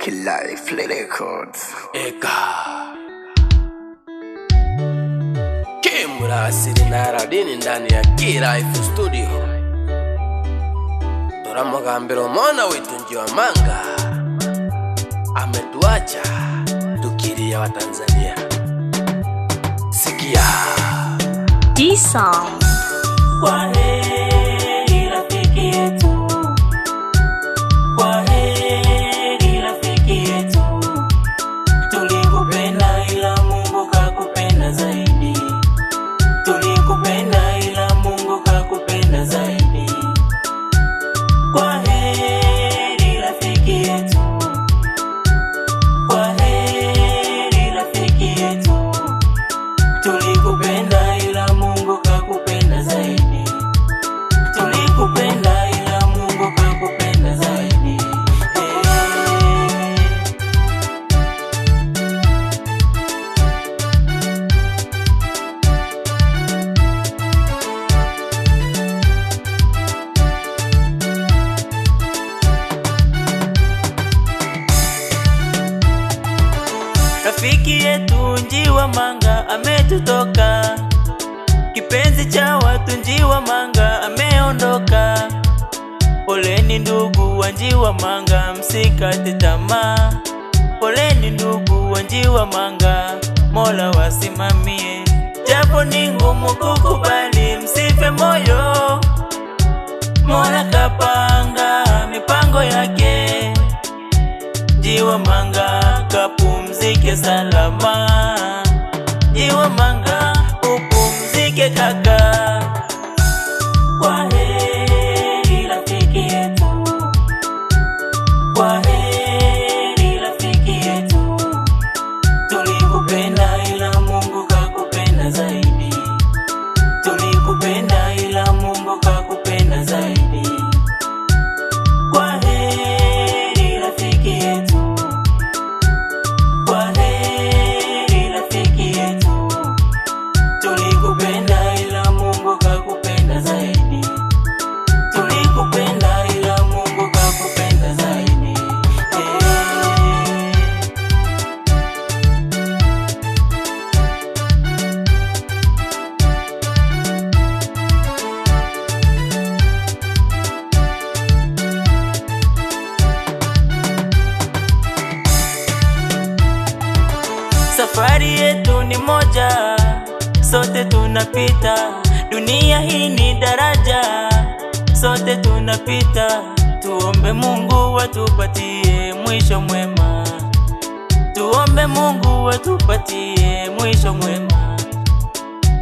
Life Records. Eka Kimura asili na radini ndani ya Life Studio. Turamugambira mwana wetu Njiwa Manga ametuacha tukilia wa Tanzania. Sikia this song. Kwa heri rafiki yetu, kwa heri rafiki yetu, tulikupenda ila Mungu kakupenda zaidi, tulikupenda ila Mungu kakupenda zaidi. Kwa heri rafiki yetu, kwa heri rafiki yetu, tulikupenda ila Mungu kakupenda zaidi, tulikupenda ila Mungu kakupenda zaidi. Rafiki yetu Njiwa Manga ametutoka, kipenzi cha watu Njiwa Manga ameondoka. Poleni ndugu wa Njiwa Manga, msikate tamaa. Poleni ndugu wa Njiwa Manga, Mola wasimamie. Japo ni ngumu kukubali, msife moyo, Mola kapanga mipango yake. Njiwa Manga kapumzike salama, Njiwa Manga upumzike kaka. Kwa heri rafiki yetu, kwa heri rafiki yetu, tulikupenda ila Mungu kakupenda zaidi, tulikupenda ila Mungu kakupenda zaidi. Kwa heri rafiki yetu, kwa heri rafiki yetu, tulikupenda ila Mungu kakupenda zaidi, tulikupenda ila Mungu kakupenda zaidi. Safari yetu ni moja, sote tunapita. Dunia hii ni daraja, sote tunapita. Tuombe Mungu watupatie mwisho mwema, tuombe Mungu watupatie mwisho mwema.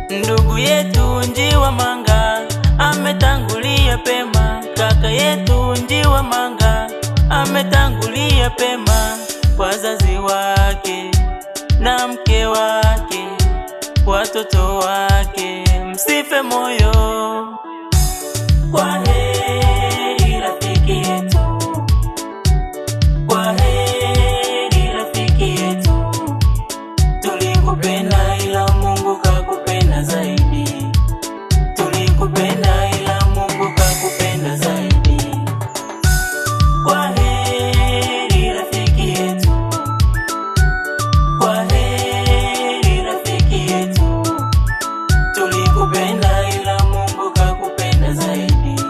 Ndugu yetu Njiwa Manga ametangulia pema, kaka yetu Njiwa Manga ametangulia pema. Wazazi wake na mke wake, watoto wake, msife moyo. Kwa heri rafiki yetu, kwa heri rafiki yetu, tulikupenda ila Mungu kakupenda zaidi, tulikupenda ila Mungu kakupenda zaidi. Kwa heri rafiki yetu, kwa heri rafiki yetu, tulikupenda ila Mungu kakupenda zaidi,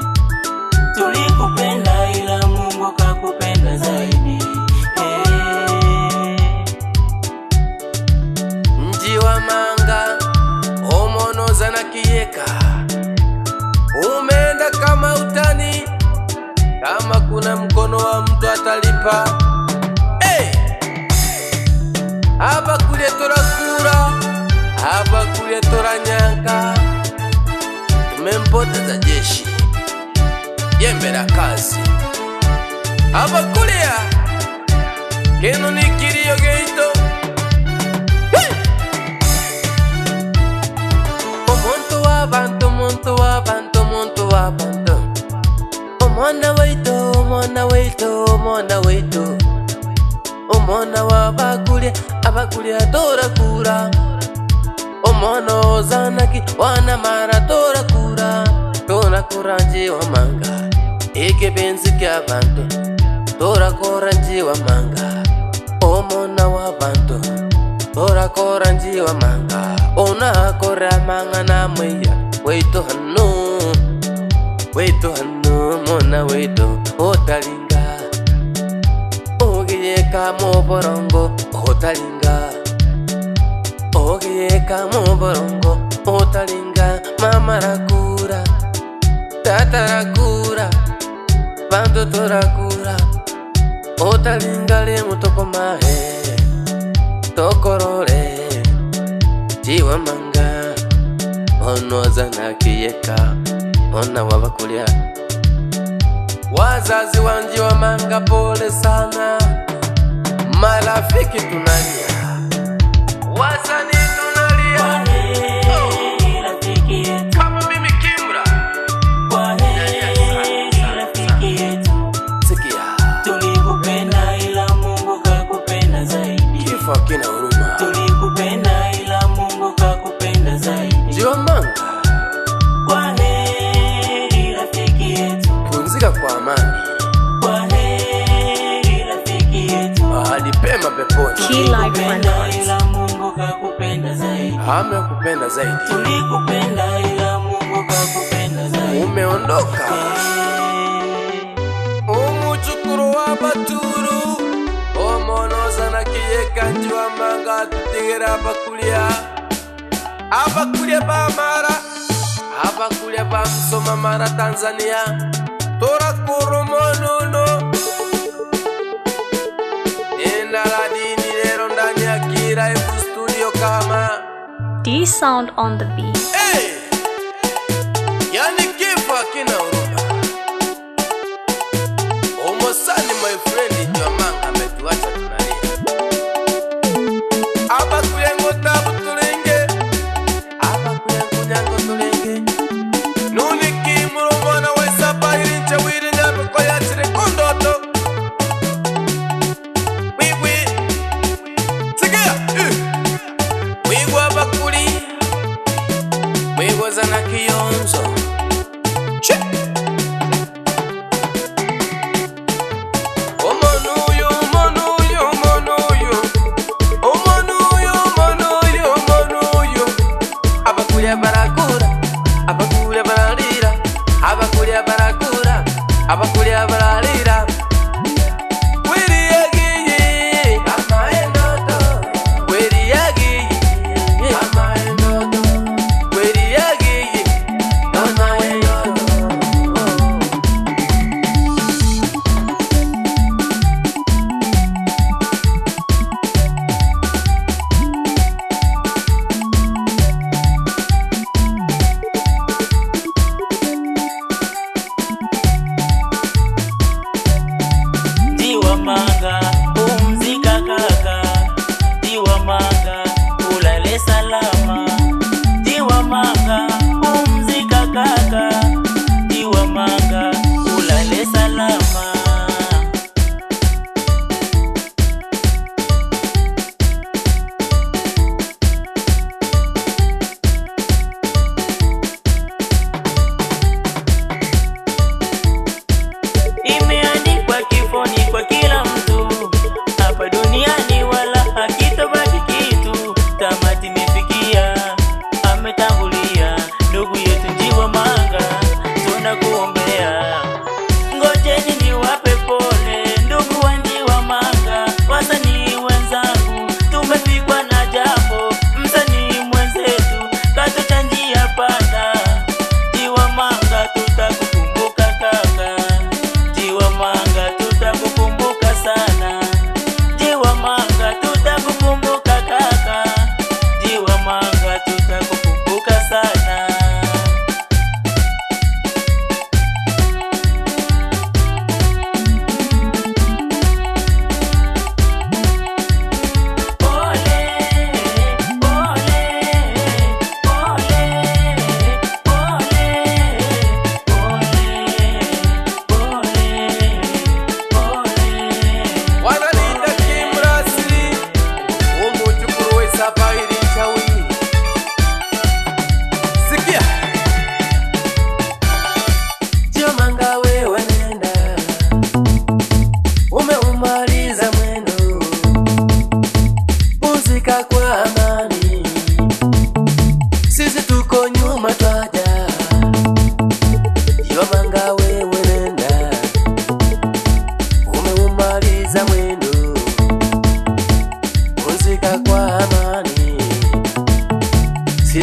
tulikupenda ila Mungu kakupenda zaidi. Njiwa Manga omonoza na kiyeka, umeenda kama utani, kama kuna mkono wa mtu atalipa. Hapa kulie tora kura, hapa kulie tora nyanka. Tumempoteza jeshi, jembe la kazi. Hapa kulia kenu ni kilio geito. Omuntu w'abantu, omuntu w'abantu, omuntu w'abantu. Omwana waitu, omwana waitu, omwana waitu. Omwana w'abakulya, abakulya tora kura. Omwana ozanaki, wana mara tora kura. Tora kura Njiwa Manga, ikipenzi ky'abantu, tora kura Njiwa Manga. omona w'abantu orakora njiwa manga onakora manga na mweya weitu hanu mona weitu otalinga ogiyeka muborongo otalinga ogiyeka muborongo otalinga mama rakura tata rakura bantu torakura otalinga le mutoko mahe tokorore jiwa manga onoza na kiyeka ona wabakulia wazazi wanji wa manga pole sana marafiki tunalia wasani tunalia rafiki yetu kama mimi Kimra rafiki yetu sikia tulikupenda ila Mungu kakupenda zaidi kifo kina huruma tulikupenda ila Mungu kakupenda zaidi jiwa manga kwa heri rafiki yetu pumzika kwa amani kwa heri rafiki yetu alipema peponi Key Life Records. ila Mungu kakupenda zaidi amekupenda zaidi tulikupenda ila Mungu kakupenda zaidi umeondoka umuchukuru wa baturu omonoza na kiyeka njiwa manga tutigera abakulia bamara abakulia bamusoma mara Tanzania torakuru monuno inaladini lero ndani ya Key Life Studio kama D-Sound on the beat. hey! Yani kifo kina huruma omosani my friend njiwa manga ametuacha tunalia abakulia ngotabu tulenge abakulia kunyango tulenge nuniki murumona waisapa irinche wirinyape kwa yachire kondoto wigwi sikia wigwi abakuli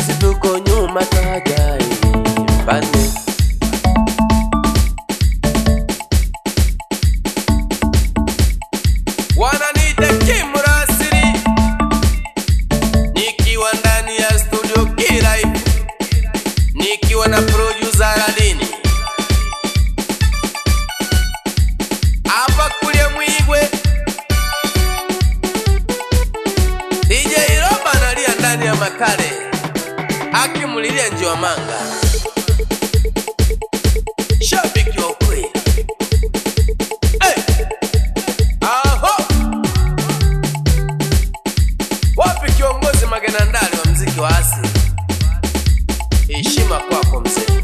sisi tuko nyuma tajai pande. Wananiita Kimurasiri, nikiwa ndani ya studio K-Live, nikiwa na producer Alini. Hapa kulia Mwigwe, DJ Roba analia ndani ya Makale, akimulilia Njiwa Manga. Shabiki wa ukweli. Wapi kiongozi Magenandali wa mziki wa asili? Heshima kwako mzee.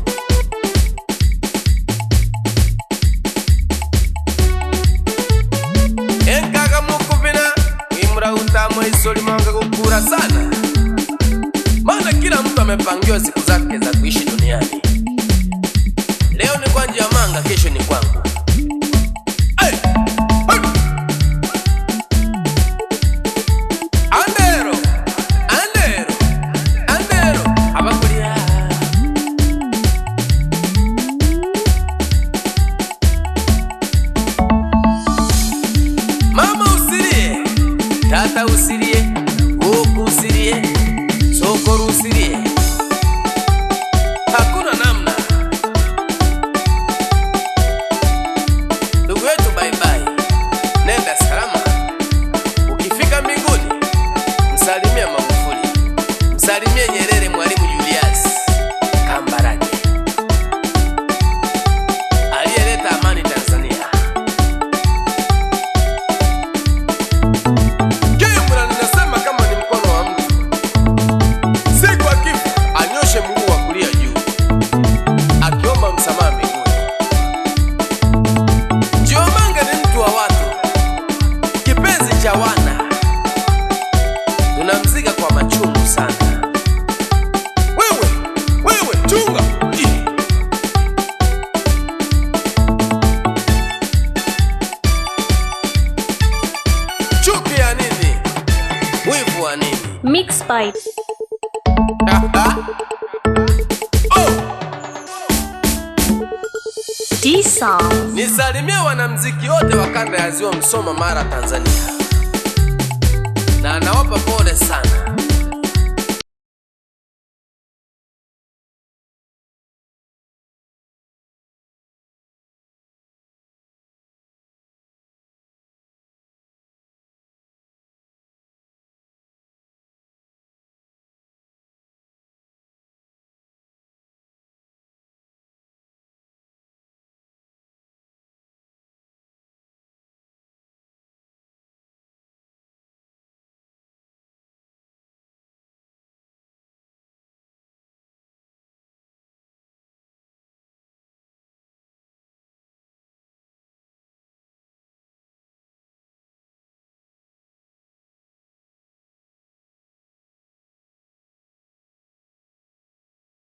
Enkaga mukuvina imura utamo isoli manga kukura sana, maana kila mtu amepangiwa siku zake za kuishi duniani. Leo ni kwa Njiwa Manga, kesho ni kwangu. Tata usirie, Goku usirie, Sokoro usirie, hakuna namna. Ndugu wetu bye bye, nenda salama. Ukifika mbinguni, msalimie Magufuli, msalimie Nyerere, Mwalimu Julius Kambarage, aliyeleta amani Tanzania. Wana tunamzika kwa machungu sana. Wewe chunga chuki ya nini? Wivu wa nini? Mix by D-Sound. Nisalimie wanamziki wote wa kanda ya Ziwa, Msoma, Mara, Tanzania.